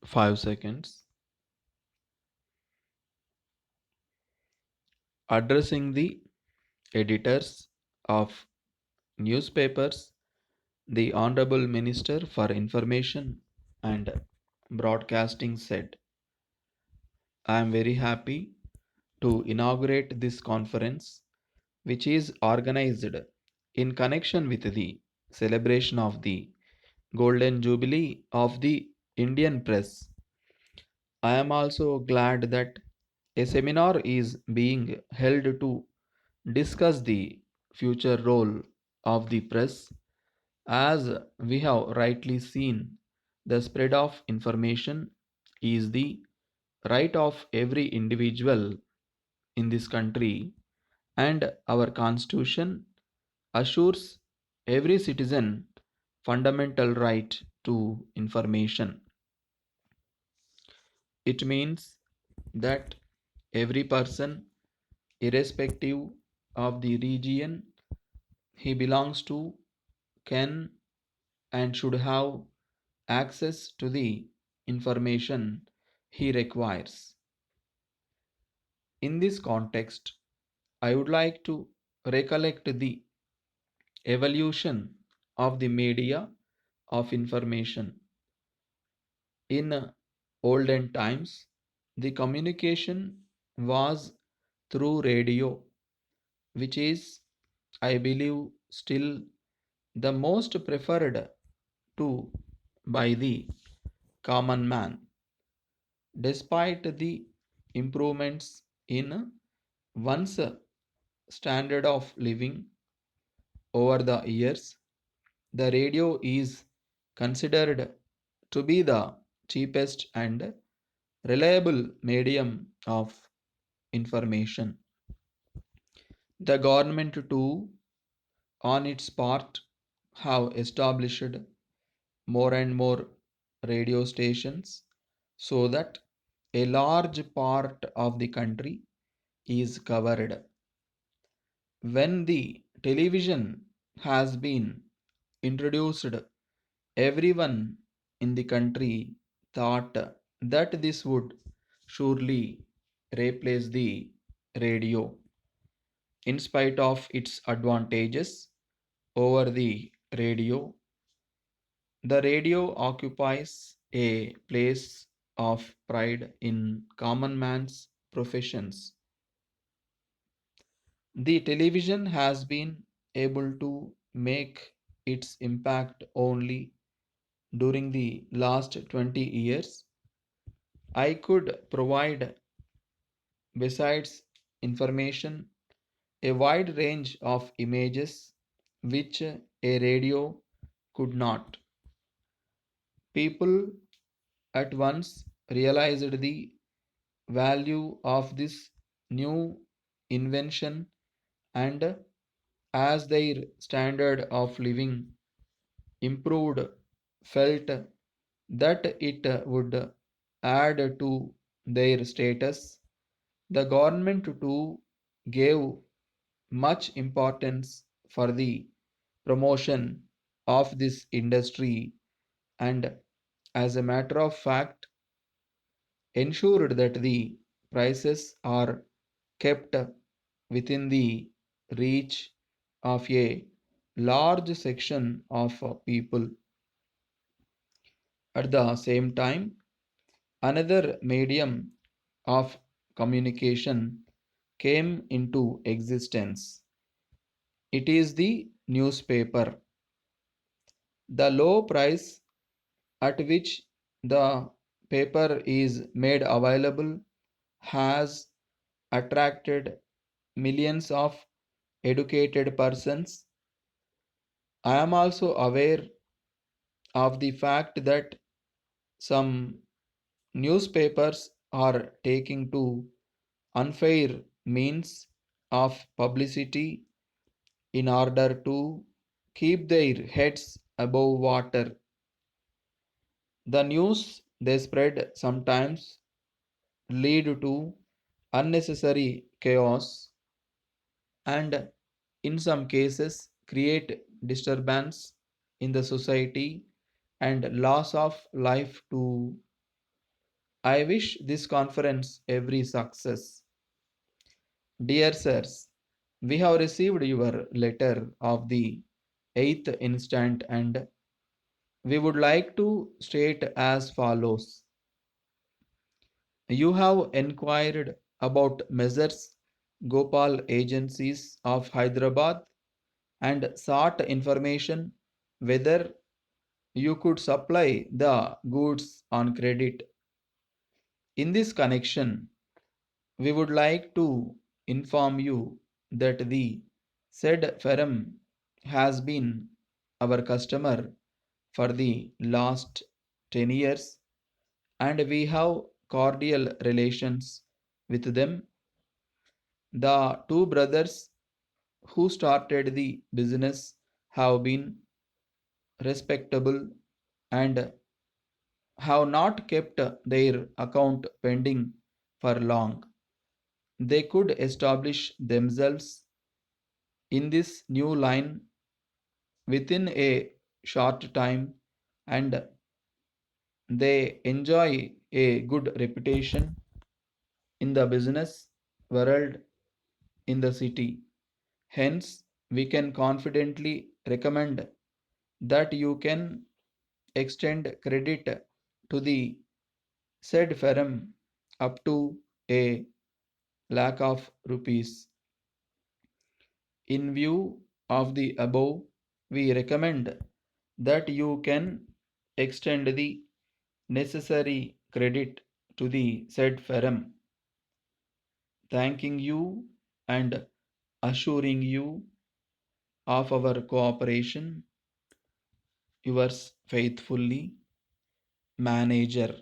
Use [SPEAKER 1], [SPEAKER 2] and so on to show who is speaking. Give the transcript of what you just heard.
[SPEAKER 1] 5 seconds. Addressing the editors of newspapers, the Honorable Minister for Information and Broadcasting said, I am very happy to inaugurate this conference, which is organized in connection with the celebration of the Golden Jubilee of the Indian Press. I am also glad that a seminar is being held to discuss the future role of the press. As we have rightly seen, the spread of information is the right of every individual in this country, and our constitution assures every citizen fundamental right to information. It means that every person, irrespective of the region he belongs to, can and should have access to the information he requires. In this context, I would like to recollect the evolution of the media of information. In olden times, the communication was through radio, which is, I believe, still the most preferred to by the common man. Despite the improvements in one's standard of living over the years, the radio is considered to be the cheapest and reliable medium of information. The government too, on its part, have established more and more radio stations so that a large part of the country is covered. When the television has been introduced, everyone in the country thought that this would surely replace the radio. In spite of its advantages over the radio, the radio occupies a place of pride in common man's professions. The television has been able to make its impact only during the last 20 years. I could provide, besides information, a wide range of images which a radio could not. People at once realized the value of this new invention, and as their standard of living improved, felt that it would add to their status. The government too gave much importance for the promotion of this industry, and as a matter of fact ensured that the prices are kept within the reach of a large section of people. At the same time, another medium of communication came into existence. It is the newspaper. The low price at which the paper is made available has attracted millions of educated persons. I am also aware of the fact that some newspapers are taking to unfair means of publicity in order to keep their heads above water. The news they spread sometimes lead to unnecessary chaos and in some cases create disturbance in the society and loss of life too. I wish this conference every success. Dear sirs, we have received your letter of the 8th instant and we would like to state as follows. You have inquired about Messrs. Gopal agencies of Hyderabad and sought information whether you could supply the goods on credit. In this connection, we would like to inform you that the said firm has been our customer for the last 10 years and we have cordial relations with them. The two brothers who started the business have been respectable and have not kept their account pending for long. They could establish themselves in this new line within a short time and they enjoy a good reputation in the business world in the city. Hence, we can confidently recommend that you can extend credit to the said firm up to a lakh of rupees. In view of the above, we recommend that you can extend the necessary credit to the said firm, thanking you and assuring you of our cooperation. Yours faithfully, Manager.